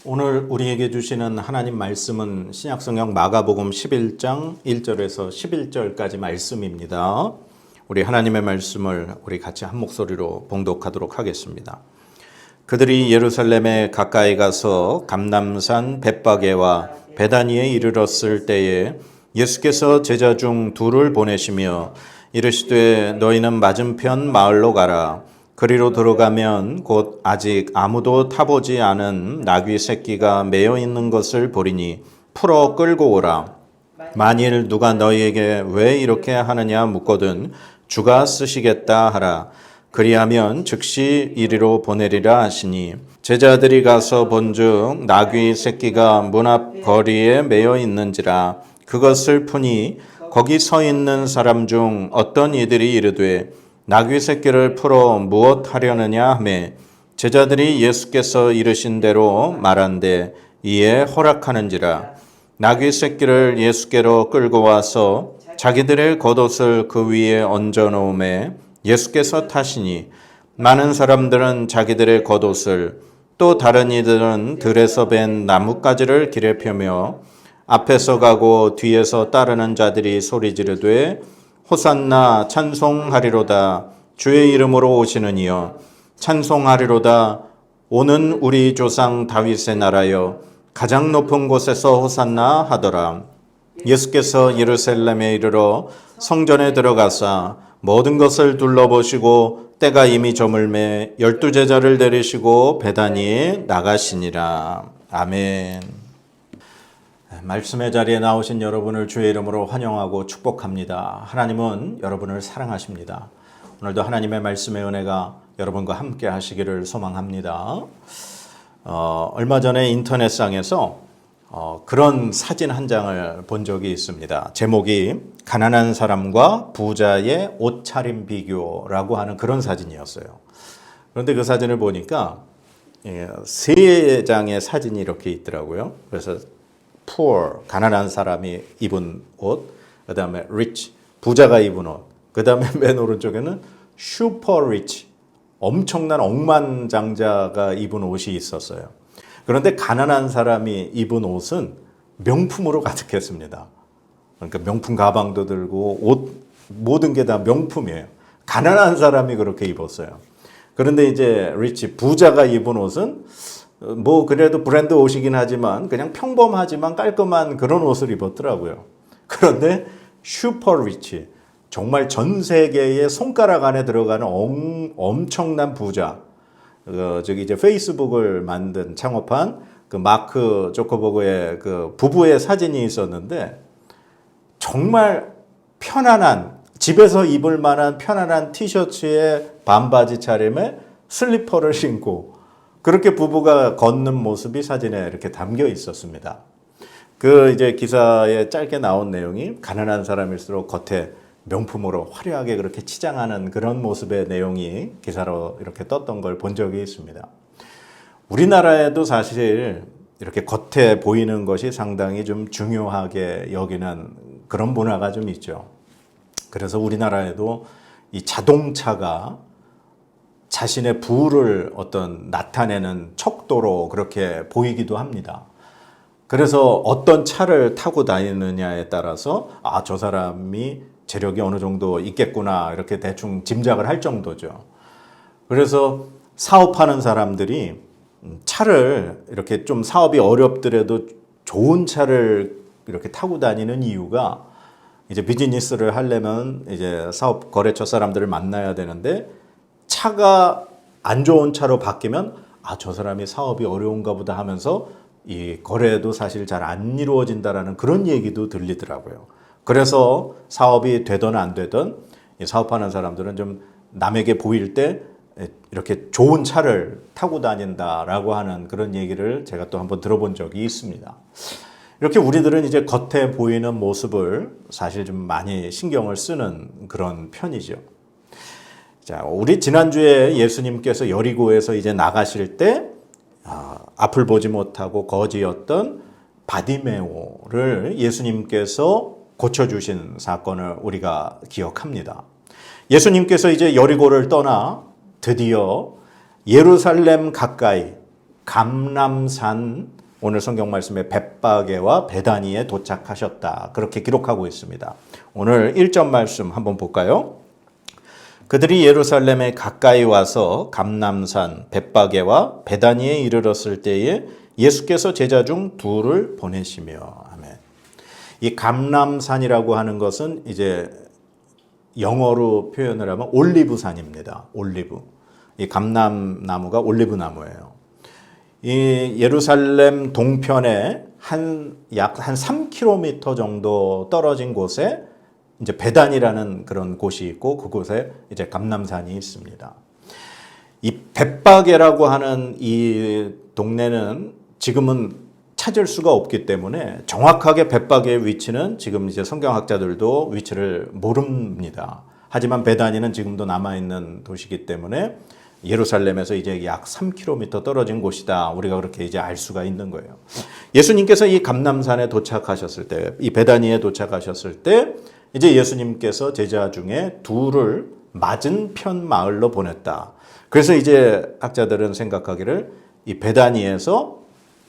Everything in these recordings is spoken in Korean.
오늘 우리에게 주시는 하나님 말씀은 신약성경 마가복음 11장 1절에서 11절까지 말씀입니다. 우리 하나님의 말씀을 우리 같이 한 목소리로 봉독하도록 하겠습니다. 그들이 예루살렘에 가까이 가서 감람산 벳바게와 베다니에 이르렀을 때에 예수께서 제자 중 둘을 보내시며 이르시되 너희는 맞은편 마을로 가라. 그리로 들어가면 곧 아직 아무도 타보지 않은 나귀 새끼가 매여 있는 것을 보리니 풀어 끌고 오라. 만일 누가 너희에게 왜 이렇게 하느냐 묻거든 주가 쓰시겠다 하라. 그리하면 즉시 이리로 보내리라 하시니 제자들이 가서 본즉 나귀 새끼가 문 앞 거리에 매여 있는지라. 그것을 푸니 거기 서 있는 사람 중 어떤 이들이 이르되 나귀 새끼를 풀어 무엇 하려느냐 하매 제자들이 예수께서 이르신 대로 말한대 이에 허락하는지라. 나귀 새끼를 예수께로 끌고 와서 자기들의 겉옷을 그 위에 얹어 놓음에 예수께서 타시니 많은 사람들은 자기들의 겉옷을 또 다른 이들은 들에서 벤 나뭇가지를 길에 펴며 앞에서 가고 뒤에서 따르는 자들이 소리 지르되 호산나 찬송하리로다. 주의 이름으로 오시는 이여 찬송하리로다. 오는 우리 조상 다윗의 나라여 가장 높은 곳에서 호산나 하더라. 예수께서 예루살렘에 이르러 성전에 들어가사 모든 것을 둘러보시고 때가 이미 저물매 12제자를 데리시고 베다니에 나가시니라. 아멘. 말씀의 자리에 나오신 여러분을 주의 이름으로 환영하고 축복합니다. 하나님은 여러분을 사랑하십니다. 오늘도 하나님의 말씀의 은혜가 여러분과 함께 하시기를 소망합니다. 얼마 전에 인터넷상에서 그런 사진 한 장을 본 적이 있습니다. 제목이 가난한 사람과 부자의 옷차림 비교라고 하는 그런 사진이었어요. 그런데 그 사진을 보니까 세 장의 사진이 이렇게 있더라고요. 그래서 poor, 가난한 사람이 입은 옷, 그 다음에 rich, 부자가 입은 옷, 그 다음에 맨 오른쪽에는 super rich, 엄청난 억만장자가 입은 옷이 있었어요. 그런데 가난한 사람이 입은 옷은 명품으로 가득했습니다. 그러니까 명품 가방도 들고 옷, 모든 게 다 명품이에요. 가난한 사람이 그렇게 입었어요. 그런데 이제 rich, 부자가 입은 옷은 뭐 그래도 브랜드 옷이긴 하지만 그냥 평범하지만 깔끔한 그런 옷을 입었더라고요. 그런데 슈퍼 리치, 정말 전 세계의 손가락 안에 들어가는 엄청난 부자, 저기 이제 페이스북을 만든 창업한 그 마크 조커버그의 그 부부의 사진이 있었는데 정말 편안한 집에서 입을 만한 편안한 티셔츠에 반바지 차림에 슬리퍼를 신고 그렇게 부부가 걷는 모습이 사진에 이렇게 담겨 있었습니다. 그 이제 기사에 짧게 나온 내용이 가난한 사람일수록 겉에 명품으로 화려하게 그렇게 치장하는 그런 모습의 내용이 기사로 이렇게 떴던 걸 본 적이 있습니다. 우리나라에도 사실 이렇게 겉에 보이는 것이 상당히 좀 중요하게 여기는 그런 문화가 좀 있죠. 그래서 우리나라에도 이 자동차가 자신의 부를 어떤 나타내는 척도로 그렇게 보이기도 합니다. 그래서 어떤 차를 타고 다니느냐에 따라서 아, 저 사람이 재력이 어느 정도 있겠구나 이렇게 대충 짐작을 할 정도죠. 그래서 사업하는 사람들이 차를 이렇게 좀 사업이 어렵더라도 좋은 차를 이렇게 타고 다니는 이유가 이제 비즈니스를 하려면 이제 사업 거래처 사람들을 만나야 되는데 차가 안 좋은 차로 바뀌면 아, 저 사람이 사업이 어려운가 보다 하면서 이 거래도 사실 잘 안 이루어진다라는 그런 얘기도 들리더라고요. 그래서 사업이 되든 안 되든 사업하는 사람들은 좀 남에게 보일 때 이렇게 좋은 차를 타고 다닌다라고 하는 그런 얘기를 제가 또 한번 들어본 적이 있습니다. 이렇게 우리들은 이제 겉에 보이는 모습을 사실 좀 많이 신경을 쓰는 그런 편이죠. 자, 우리 지난주에 예수님께서 여리고에서 이제 나가실 때 앞을 보지 못하고 거지였던 바디메오를 예수님께서 고쳐주신 사건을 우리가 기억합니다. 예수님께서 이제 여리고를 떠나 드디어 예루살렘 가까이 감람산, 오늘 성경 말씀에 벳바게와 베다니에 도착하셨다. 그렇게 기록하고 있습니다. 오늘 1절 말씀 한번 볼까요? 그들이 예루살렘에 가까이 와서 감람산 벳바게와 베다니에 이르렀을 때에 예수께서 제자 중 둘을 보내시며. 아멘. 이 감람산이라고 하는 것은 이제 영어로 표현을 하면 올리브산입니다. 올리브. 이 감람나무가 올리브 나무예요. 이 예루살렘 동편에 약 한 3km 정도 떨어진 곳에 이제 베단이라는 그런 곳이 있고 그곳에 이제 감람산이 있습니다. 이 벳바게라고 하는 이 동네는 지금은 찾을 수가 없기 때문에 정확하게 벳바게의 위치는 지금 이제 성경학자들도 위치를 모릅니다. 하지만 베다니는 지금도 남아있는 도시이기 때문에 예루살렘에서 이제 약 3km 떨어진 곳이다. 우리가 그렇게 이제 알 수가 있는 거예요. 예수님께서 이 감람산에 도착하셨을 때, 이 베다니에 도착하셨을 때 이제 예수님께서 제자 중에 둘을 맞은편 마을로 보냈다. 그래서 이제 학자들은 생각하기를 이 베다니에서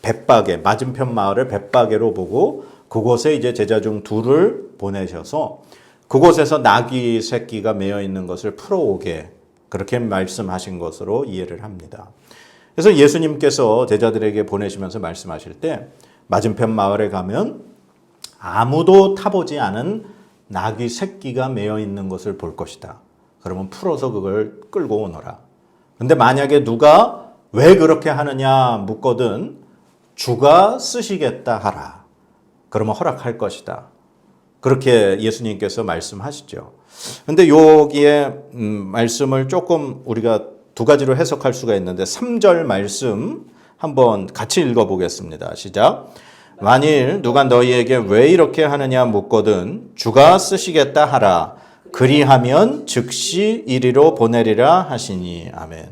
벳바게, 맞은편 마을을 벳바게로 보고 그곳에 이제 제자 중 둘을 보내셔서 그곳에서 나귀 새끼가 매여 있는 것을 풀어오게 그렇게 말씀하신 것으로 이해를 합니다. 그래서 예수님께서 제자들에게 보내시면서 말씀하실 때 맞은편 마을에 가면 아무도 타보지 않은 나귀 새끼가 매여 있는 것을 볼 것이다. 그러면 풀어서 그걸 끌고 오너라. 근데 만약에 누가 왜 그렇게 하느냐 묻거든 주가 쓰시겠다 하라. 그러면 허락할 것이다. 그렇게 예수님께서 말씀하시죠. 근데 여기에 말씀을 조금 우리가 두 가지로 해석할 수가 있는데 3절 말씀 한번 같이 읽어보겠습니다. 시작. 만일 누가 너희에게 왜 이렇게 하느냐 묻거든 주가 쓰시겠다 하라. 그리하면 즉시 이리로 보내리라 하시니. 아멘.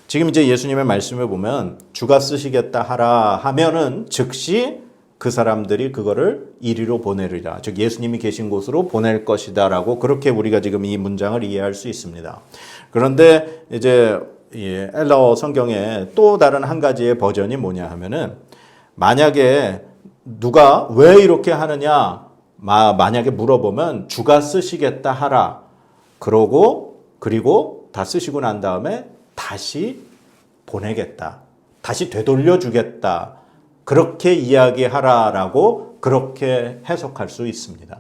지금 이제 예수님의 말씀을 보면 주가 쓰시겠다 하라 하면은 즉시 그 사람들이 그거를 이리로 보내리라. 즉 예수님이 계신 곳으로 보낼 것이다라고 그렇게 우리가 지금 이 문장을 이해할 수 있습니다. 그런데 이제 엘라어 성경에 또 다른 한 가지의 버전이 뭐냐 하면은 만약에 누가 왜 이렇게 하느냐 만약에 물어보면 주가 쓰시겠다 하라. 그리고 다 쓰시고 난 다음에 다시 보내겠다. 다시 되돌려 주겠다. 그렇게 이야기하라라고 그렇게 해석할 수 있습니다.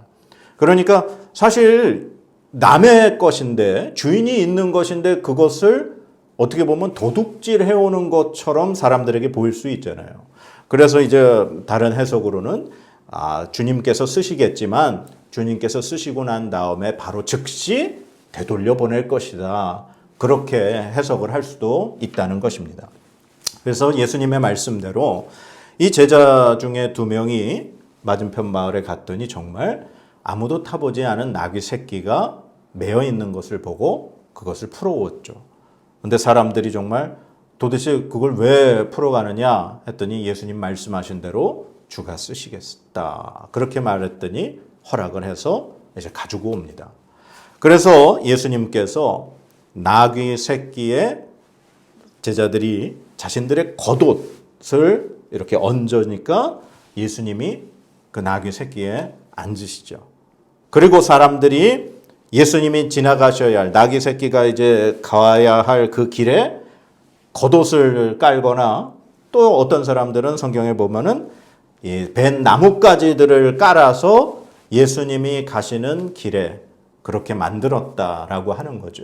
그러니까 사실 남의 것인데 주인이 있는 것인데 그것을 어떻게 보면 도둑질 해오는 것처럼 사람들에게 보일 수 있잖아요. 그래서 이제 다른 해석으로는 주님께서 쓰시겠지만 주님께서 쓰시고 난 다음에 바로 즉시 되돌려 보낼 것이다. 그렇게 해석을 할 수도 있다는 것입니다. 그래서 예수님의 말씀대로 이 제자 중에 2명이 맞은편 마을에 갔더니 정말 아무도 타보지 않은 나귀 새끼가 매여 있는 것을 보고 그것을 풀어왔죠. 근데 사람들이 정말 도대체 그걸 왜 풀어가느냐 했더니 예수님 말씀하신 대로 주가 쓰시겠다. 그렇게 말했더니 허락을 해서 이제 가지고 옵니다. 그래서 예수님께서 나귀 새끼에 제자들이 자신들의 겉옷을 이렇게 얹으니까 예수님이 그 나귀 새끼에 앉으시죠. 그리고 사람들이 예수님이 지나가셔야 할 나귀 새끼가 이제 가야 할 그 길에 겉옷을 깔거나 또 어떤 사람들은 성경에 보면은 벤 나뭇가지들을 깔아서 예수님이 가시는 길에 그렇게 만들었다라고 하는 거죠.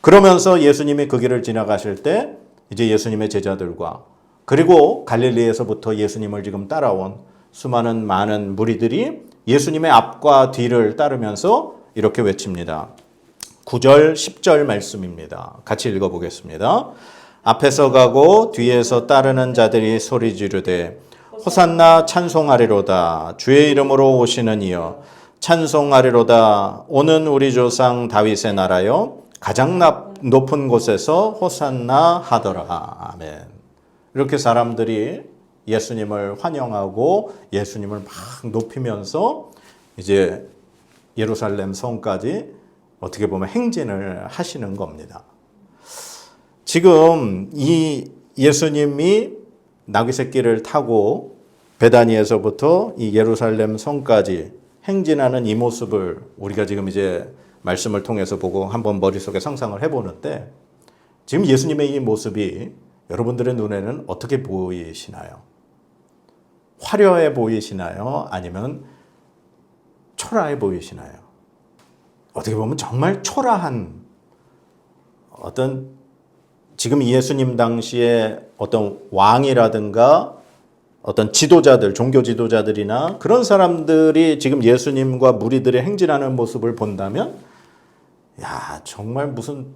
그러면서 예수님이 그 길을 지나가실 때 이제 예수님의 제자들과 그리고 갈릴리에서부터 예수님을 지금 따라온 수많은 많은 무리들이 예수님의 앞과 뒤를 따르면서 이렇게 외칩니다. 9절, 10절 말씀입니다. 같이 읽어보겠습니다. 앞에서 가고 뒤에서 따르는 자들이 소리 지르되 호산나 찬송하리로다. 주의 이름으로 오시는 이여 찬송하리로다. 오는 우리 조상 다윗의 나라여 가장 높은 곳에서 호산나 하더라. 아멘. 이렇게 사람들이 예수님을 환영하고 예수님을 막 높이면서 이제 예루살렘 성까지 어떻게 보면 행진을 하시는 겁니다. 지금 이 예수님이 나귀 새끼를 타고 베다니에서부터 이 예루살렘 성까지 행진하는 이 모습을 우리가 지금 이제 말씀을 통해서 보고 한번 머릿속에 상상을 해보는데, 지금 예수님의 이 모습이 여러분들의 눈에는 어떻게 보이시나요? 화려해 보이시나요? 아니면 초라해 보이시나요? 어떻게 보면 정말 초라한 어떤, 지금 예수님 당시에 어떤 왕이라든가 어떤 지도자들, 종교 지도자들이나 그런 사람들이 지금 예수님과 무리들의 행진하는 모습을 본다면, 야, 정말 무슨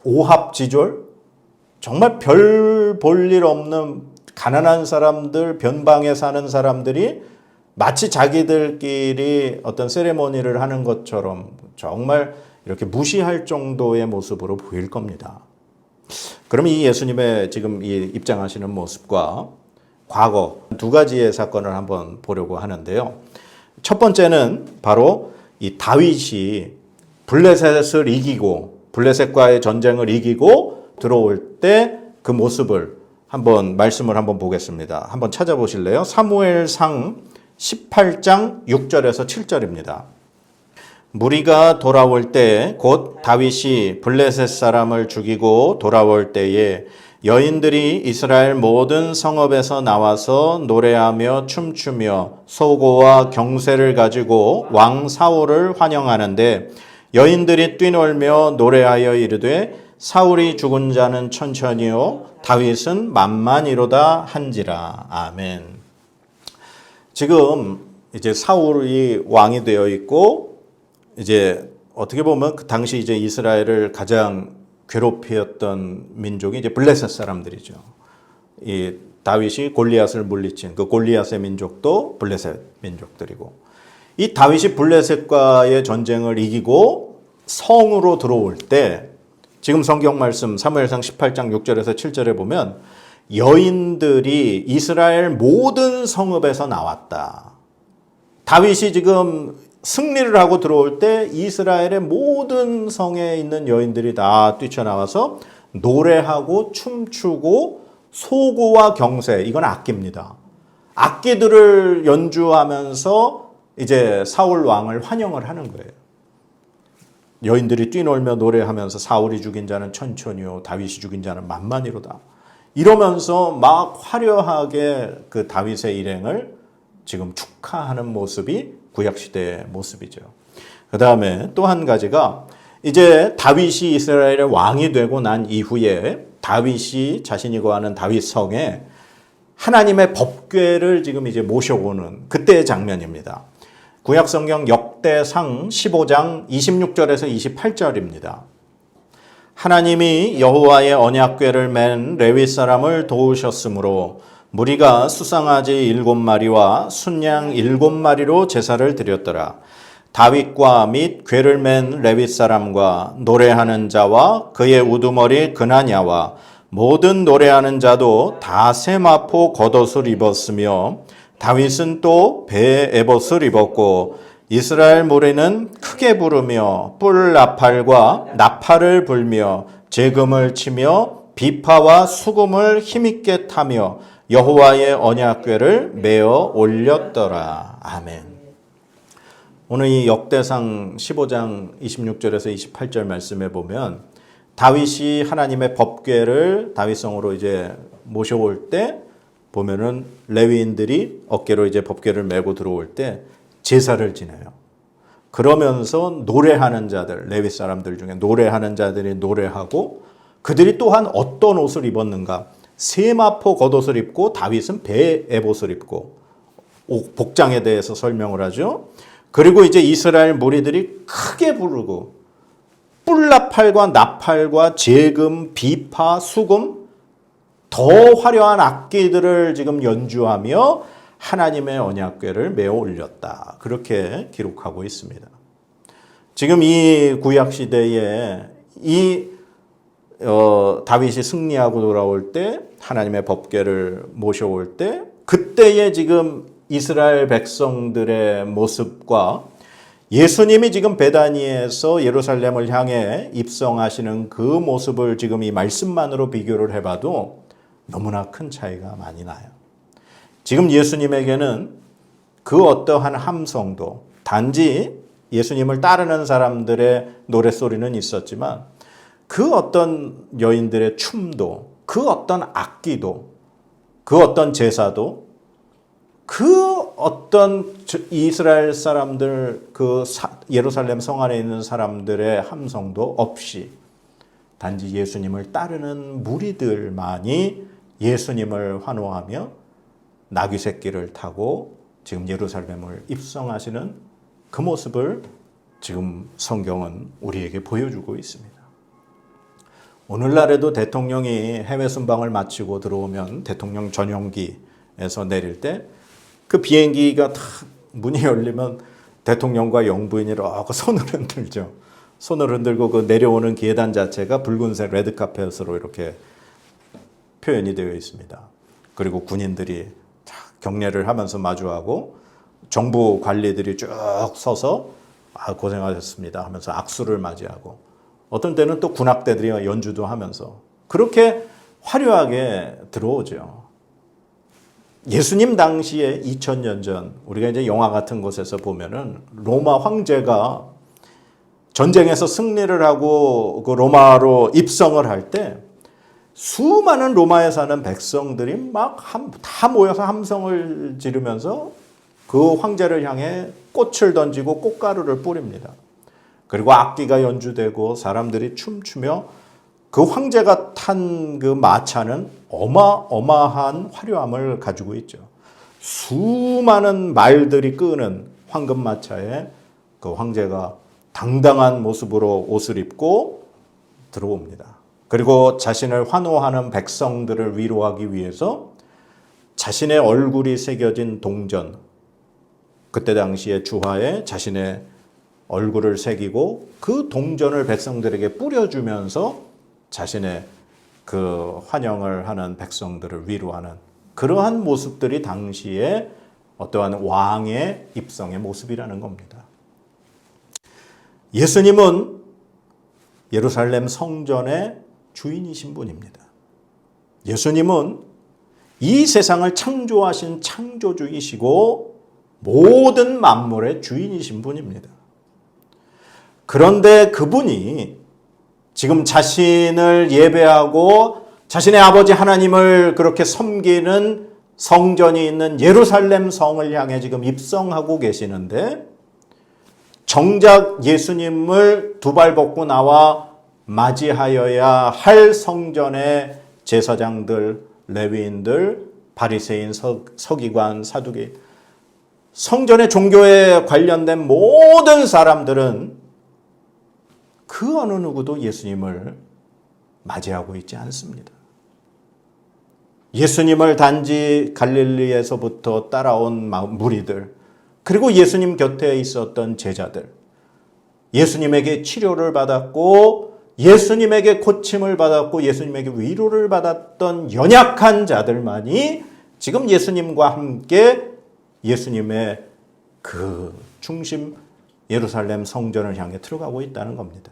오합지졸? 정말 별 볼 일 없는 가난한 사람들, 변방에 사는 사람들이 마치 자기들끼리 어떤 세레모니를 하는 것처럼 정말 이렇게 무시할 정도의 모습으로 보일 겁니다. 그럼 이 예수님의 지금 이 입장하시는 모습과 과거 두 가지의 사건을 한번 보려고 하는데요. 첫 번째는 바로 이 다윗이 블레셋을 이기고, 블레셋과의 전쟁을 이기고 들어올 때 그 모습을 한번 말씀을 한번 보겠습니다. 한번 찾아보실래요? 사무엘상 18장 6절에서 7절입니다. 무리가 돌아올 때 곧 다윗이 블레셋 사람을 죽이고 돌아올 때에 여인들이 이스라엘 모든 성읍에서 나와서 노래하며 춤추며 소고와 경쇠를 가지고 왕 사울을 환영하는데, 여인들이 뛰놀며 노래하여 이르되 사울이 죽은 자는 천천히요 다윗은 만만히로다 한지라. 아멘. 지금 이제 사울이 왕이 되어 있고, 이제 어떻게 보면 그 당시 이제 이스라엘을 가장 괴롭히었던 민족이 이제 블레셋 사람들이죠. 이 다윗이 골리앗을 물리친 그 골리앗의 민족도 블레셋 민족들이고, 이 다윗이 블레셋과의 전쟁을 이기고 성으로 들어올 때, 지금 성경 말씀 사무엘상 18장 6절에서 7절에 보면 여인들이 이스라엘 모든 성읍에서 나왔다. 다윗이 지금 승리를 하고 들어올 때 이스라엘의 모든 성에 있는 여인들이 다 뛰쳐나와서 노래하고 춤추고 소고와 경쇠, 이건 악기입니다. 악기들을 연주하면서 이제 사울 왕을 환영을 하는 거예요. 여인들이 뛰놀며 노래하면서 사울이 죽인 자는 천천히요 다윗이 죽인 자는 만만히로다. 이러면서 막 화려하게 그 다윗의 일행을 지금 축하하는 모습이 구약시대의 모습이죠. 그 다음에 또 한 가지가, 이제 다윗이 이스라엘의 왕이 되고 난 이후에 다윗이 자신이 거하는 다윗 성에 하나님의 법궤를 지금 이제 모셔오는 그때의 장면입니다. 구약성경 역대상 15장 26절에서 28절입니다. 하나님이 여호와의 언약궤를 맨 레위 사람을 도우셨으므로 무리가 수상아지 7마리와 순양 7마리로 제사를 드렸더라. 다윗과 및 궤를 맨 레위 사람과 노래하는 자와 그의 우두머리 그나냐와 모든 노래하는 자도 다 세마포 겉옷을 입었으며, 다윗은 또 배 에봇을 입었고 이스라엘 무리는 크게 부르며 뿔 나팔과 나팔을 불며 제금을 치며 비파와 수금을 힘있게 타며 여호와의 언약궤를 메어 올렸더라. 아멘. 오늘 이 역대상 15장 26절에서 28절 말씀에 보면 다윗이 하나님의 법궤를 다윗성으로 이제 모셔올 때 보면은 레위인들이 어깨로 이제 법궤를 메고 들어올 때 제사를 지내요. 그러면서 노래하는 자들, 레위 사람들 중에 노래하는 자들이 노래하고, 그들이 또한 어떤 옷을 입었는가? 세마포 겉옷을 입고 다윗은 배 에봇을 입고, 복장에 대해서 설명을 하죠. 그리고 이제 이스라엘 무리들이 크게 부르고 뿔나팔과 나팔과 제금, 비파, 수금, 더 화려한 악기들을 지금 연주하며 하나님의 언약궤를 메어 올렸다. 그렇게 기록하고 있습니다. 지금 이 구약 시대에 이 다윗이 승리하고 돌아올 때 하나님의 법궤를 모셔올 때 그때의 지금 이스라엘 백성들의 모습과 예수님이 지금 베다니에서 예루살렘을 향해 입성하시는 그 모습을 지금 이 말씀만으로 비교를 해봐도 너무나 큰 차이가 많이 나요. 지금 예수님에게는 그 어떠한 함성도, 단지 예수님을 따르는 사람들의 노랫소리는 있었지만 그 어떤 여인들의 춤도, 그 어떤 악기도, 그 어떤 제사도, 그 어떤 이스라엘 사람들, 예루살렘 성 안에 있는 사람들의 함성도 없이 단지 예수님을 따르는 무리들만이 예수님을 환호하며 나귀 새끼를 타고 지금 예루살렘을 입성하시는 그 모습을 지금 성경은 우리에게 보여주고 있습니다. 오늘날에도 대통령이 해외 순방을 마치고 들어오면 대통령 전용기에서 내릴 때 그 비행기가 탁 문이 열리면 대통령과 영부인이 이렇게 손을 흔들죠. 손을 흔들고 그 내려오는 계단 자체가 붉은색 레드카펫으로 이렇게 표현이 되어 있습니다. 그리고 군인들이 경례를 하면서 마주하고 정부 관리들이 쭉 서서 고생하셨습니다 하면서 악수를 맞이하고, 어떤 때는 또 군악대들이 연주도 하면서 그렇게 화려하게 들어오죠. 예수님 당시에 2000년 전 우리가 이제 영화 같은 곳에서 보면은 로마 황제가 전쟁에서 승리를 하고 그 로마로 입성을 할 때 수많은 로마에 사는 백성들이 막 다 모여서 함성을 지르면서 그 황제를 향해 꽃을 던지고 꽃가루를 뿌립니다. 그리고 악기가 연주되고 사람들이 춤추며 그 황제가 탄 그 마차는 어마어마한 화려함을 가지고 있죠. 수많은 말들이 끄는 황금 마차에 그 황제가 당당한 모습으로 옷을 입고 들어옵니다. 그리고 자신을 환호하는 백성들을 위로하기 위해서 자신의 얼굴이 새겨진 동전, 그때 당시에 주화에 자신의 얼굴을 새기고 그 동전을 백성들에게 뿌려주면서 자신의 그 환영을 하는 백성들을 위로하는 그러한 모습들이 당시에 어떠한 왕의 입성의 모습이라는 겁니다. 예수님은 예루살렘 성전의 주인이신 분입니다. 예수님은 이 세상을 창조하신 창조주이시고 모든 만물의 주인이신 분입니다. 그런데 그분이 지금 자신을 예배하고 자신의 아버지 하나님을 그렇게 섬기는 성전이 있는 예루살렘 성을 향해 지금 입성하고 계시는데, 정작 예수님을 두 발 벗고 나와 맞이하여야 할 성전의 제사장들, 레위인들, 바리새인, 서기관, 사두개, 성전의 종교에 관련된 모든 사람들은 그 어느 누구도 예수님을 맞이하고 있지 않습니다. 예수님을 단지 갈릴리에서부터 따라온 무리들, 그리고 예수님 곁에 있었던 제자들, 예수님에게 치료를 받았고 예수님에게 고침을 받았고 예수님에게 위로를 받았던 연약한 자들만이 지금 예수님과 함께 예수님의 그 중심 예루살렘 성전을 향해 들어가고 있다는 겁니다.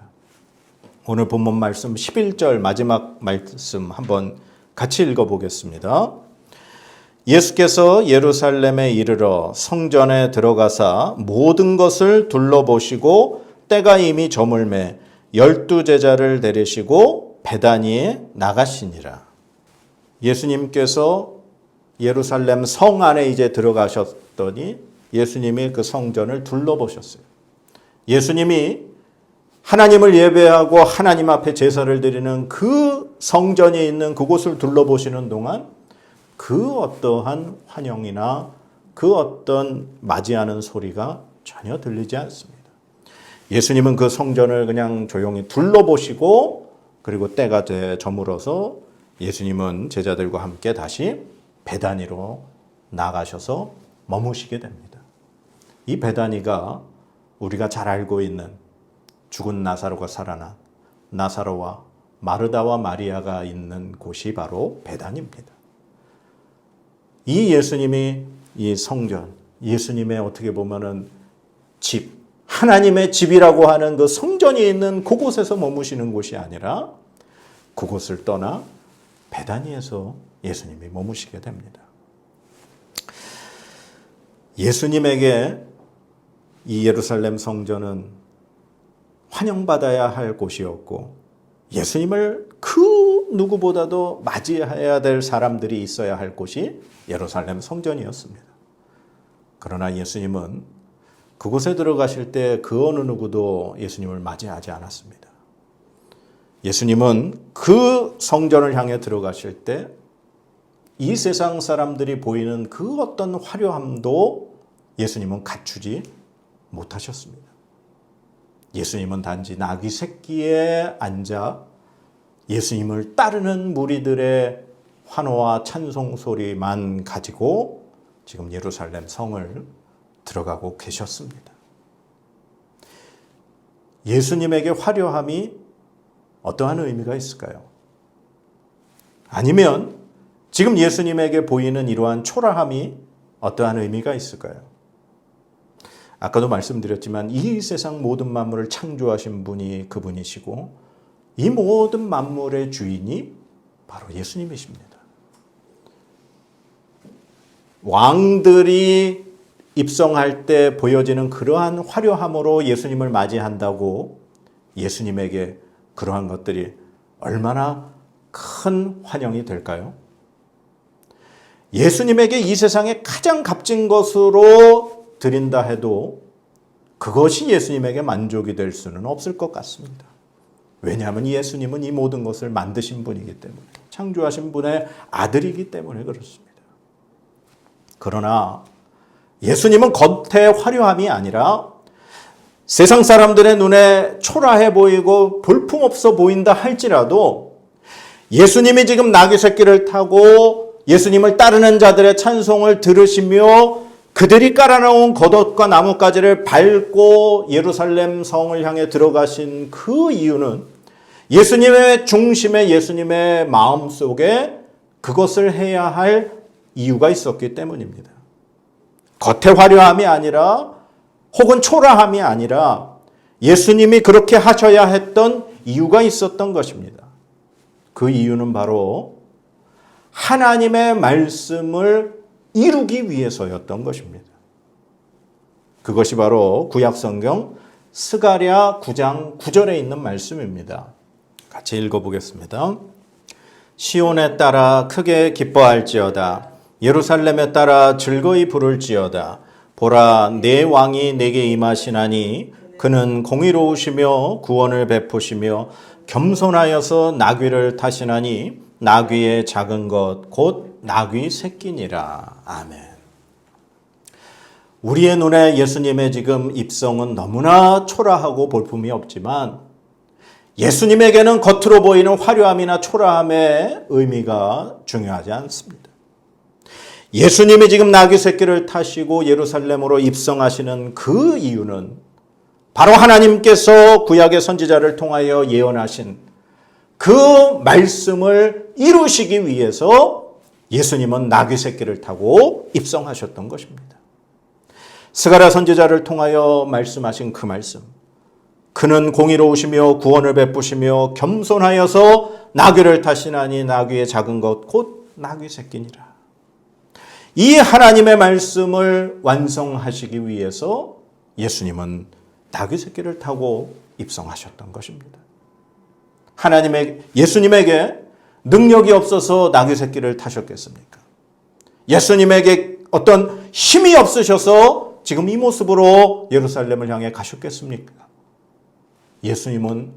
오늘 본문 말씀 11절 마지막 말씀 한번 같이 읽어보겠습니다. 예수께서 예루살렘에 이르러 성전에 들어가사 모든 것을 둘러보시고 때가 이미 저물매 12제자를 데리시고 베다니에 나가시니라. 예수님께서 예루살렘 성 안에 이제 들어가셨더니 예수님이 그 성전을 둘러보셨어요. 예수님이 하나님을 예배하고 하나님 앞에 제사를 드리는 그 성전이 있는 그곳을 둘러보시는 동안 그 어떠한 환영이나 그 어떤 맞이하는 소리가 전혀 들리지 않습니다. 예수님은 그 성전을 그냥 조용히 둘러보시고 그리고 때가 저물어서 예수님은 제자들과 함께 다시 베다니로 나가셔서 머무시게 됩니다. 이 베다니가 우리가 잘 알고 있는 죽은 나사로가 살아난 나사로와 마르다와 마리아가 있는 곳이 바로 베다니입니다. 이 예수님이 이 성전, 예수님의 어떻게 보면은 집, 하나님의 집이라고 하는 그 성전이 있는 그곳에서 머무시는 곳이 아니라 그곳을 떠나 베다니에서 예수님이 머무시게 됩니다. 예수님에게 이 예루살렘 성전은 환영받아야 할 곳이었고 예수님을 그 누구보다도 맞이해야 될 사람들이 있어야 할 곳이 예루살렘 성전이었습니다. 그러나 예수님은 그곳에 들어가실 때 그 어느 누구도 예수님을 맞이하지 않았습니다. 예수님은 그 성전을 향해 들어가실 때 이 세상 사람들이 보이는 그 어떤 화려함도 예수님은 갖추지 못하셨습니다. 예수님은 단지 나귀 새끼에 앉아 예수님을 따르는 무리들의 환호와 찬송 소리만 가지고 지금 예루살렘 성을 들어가고 계셨습니다. 예수님에게 화려함이 어떠한 의미가 있을까요? 아니면 지금 예수님에게 보이는 이러한 초라함이 어떠한 의미가 있을까요? 아까도 말씀드렸지만 이 세상 모든 만물을 창조하신 분이 그분이시고 이 모든 만물의 주인이 바로 예수님이십니다. 왕들이 입성할 때 보여지는 그러한 화려함으로 예수님을 맞이한다고 예수님에게 그러한 것들이 얼마나 큰 환영이 될까요? 예수님에게 이 세상에 가장 값진 것으로 드린다 해도 그것이 예수님에게 만족이 될 수는 없을 것 같습니다. 왜냐하면 예수님은 이 모든 것을 만드신 분이기 때문에, 창조하신 분의 아들이기 때문에 그렇습니다. 그러나 예수님은 겉의 화려함이 아니라 세상 사람들의 눈에 초라해 보이고 볼품없어 보인다 할지라도 예수님이 지금 나귀 새끼를 타고 예수님을 따르는 자들의 찬송을 들으시며 그들이 깔아놓은 겉옷과 나뭇가지를 밟고 예루살렘 성을 향해 들어가신 그 이유는 예수님의 중심에 예수님의 마음속에 그것을 해야 할 이유가 있었기 때문입니다. 겉의 화려함이 아니라 혹은 초라함이 아니라 예수님이 그렇게 하셔야 했던 이유가 있었던 것입니다. 그 이유는 바로 하나님의 말씀을 이루기 위해서였던 것입니다. 그것이 바로 구약성경 스가랴 9장 9절에 있는 말씀입니다. 같이 읽어보겠습니다. 시온에 따라 크게 기뻐할지어다. 예루살렘에 따라 즐거이 부를지어다. 보라, 내 왕이 내게 임하시나니 그는 공의로우시며 구원을 베푸시며 겸손하여서 나귀를 타시나니 나귀의 작은 것 곧 나귀 새끼니라. 아멘. 우리의 눈에 예수님의 지금 입성은 너무나 초라하고 볼품이 없지만 예수님에게는 겉으로 보이는 화려함이나 초라함의 의미가 중요하지 않습니다. 예수님이 지금 나귀 새끼를 타시고 예루살렘으로 입성하시는 그 이유는 바로 하나님께서 구약의 선지자를 통하여 예언하신 그 말씀을 이루시기 위해서 예수님은 나귀 새끼를 타고 입성하셨던 것입니다. 스가랴 선지자를 통하여 말씀하신 그 말씀. 그는 공의로우시며 구원을 베푸시며 겸손하여서 나귀를 타시나니 나귀의 작은 것 곧 나귀 새끼니라. 이 하나님의 말씀을 완성하시기 위해서 예수님은 나귀 새끼를 타고 입성하셨던 것입니다. 예수님에게 능력이 없어서 나귀 새끼를 타셨겠습니까? 예수님에게 어떤 힘이 없으셔서 지금 이 모습으로 예루살렘을 향해 가셨겠습니까? 예수님은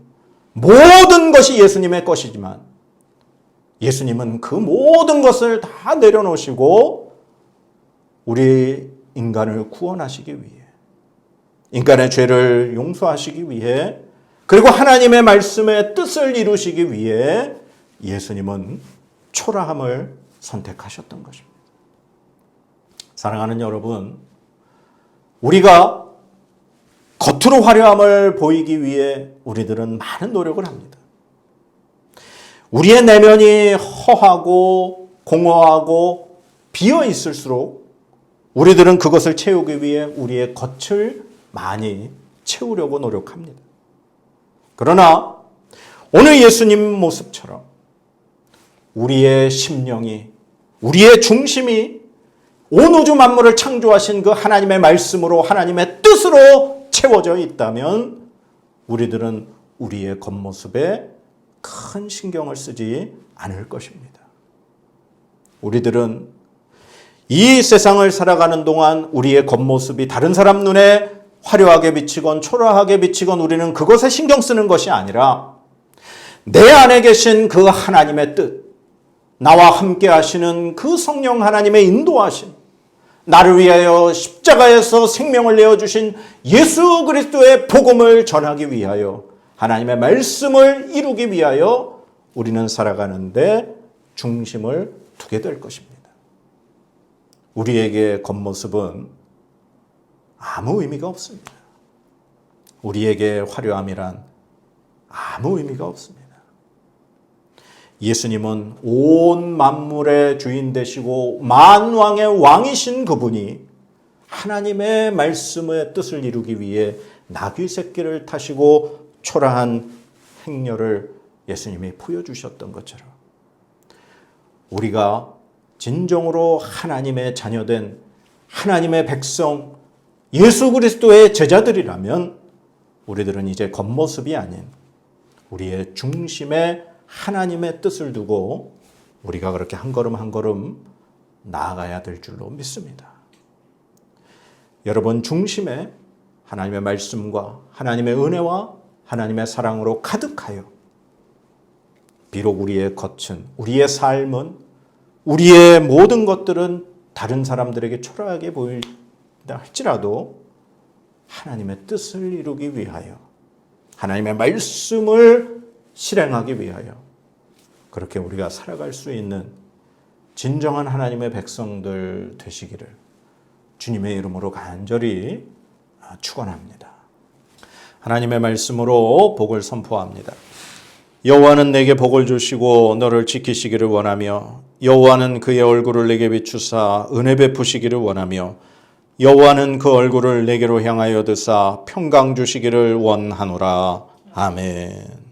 모든 것이 예수님의 것이지만 예수님은 그 모든 것을 다 내려놓으시고 우리 인간을 구원하시기 위해, 인간의 죄를 용서하시기 위해, 그리고 하나님의 말씀의 뜻을 이루시기 위해 예수님은 초라함을 선택하셨던 것입니다. 사랑하는 여러분, 우리가 겉으로 화려함을 보이기 위해 우리들은 많은 노력을 합니다. 우리의 내면이 허하고 공허하고 비어 있을수록 우리들은 그것을 채우기 위해 우리의 겉을 많이 채우려고 노력합니다. 그러나 오늘 예수님 모습처럼 우리의 심령이 우리의 중심이 온 우주 만물을 창조하신 그 하나님의 말씀으로 하나님의 뜻으로 채워져 있다면 우리들은 우리의 겉모습에 큰 신경을 쓰지 않을 것입니다. 우리들은 이 세상을 살아가는 동안 우리의 겉모습이 다른 사람 눈에 화려하게 비치건 초라하게 비치건 우리는 그것에 신경 쓰는 것이 아니라 내 안에 계신 그 하나님의 뜻, 나와 함께 하시는 그 성령 하나님의 인도하심, 나를 위하여 십자가에서 생명을 내어주신 예수 그리스도의 복음을 전하기 위하여 하나님의 말씀을 이루기 위하여 우리는 살아가는데 중심을 두게 될 것입니다. 우리에게 겉모습은 아무 의미가 없습니다. 우리에게 화려함이란 아무 의미가 없습니다. 예수님은 온 만물의 주인 되시고 만왕의 왕이신 그분이 하나님의 말씀의 뜻을 이루기 위해 나귀 새끼를 타시고 초라한 행렬을 예수님이 보여주셨던 것처럼 우리가 진정으로 하나님의 자녀된 하나님의 백성 예수 그리스도의 제자들이라면 우리들은 이제 겉모습이 아닌 우리의 중심에 하나님의 뜻을 두고 우리가 그렇게 한 걸음 한 걸음 나아가야 될 줄로 믿습니다. 여러분 중심에 하나님의 말씀과 하나님의 은혜와 하나님의 사랑으로 가득하여 비록 우리의 겉은 우리의 삶은 우리의 모든 것들은 다른 사람들에게 초라하게 보인다 할지라도 하나님의 뜻을 이루기 위하여 하나님의 말씀을 실행하기 위하여 그렇게 우리가 살아갈 수 있는 진정한 하나님의 백성들 되시기를 주님의 이름으로 간절히 축원합니다. 하나님의 말씀으로 복을 선포합니다. 여호와는 내게 복을 주시고 너를 지키시기를 원하며 여호와는 그의 얼굴을 내게 비추사 은혜 베푸시기를 원하며 여호와는 그 얼굴을 내게로 향하여 드사 평강 주시기를 원하노라. 아멘.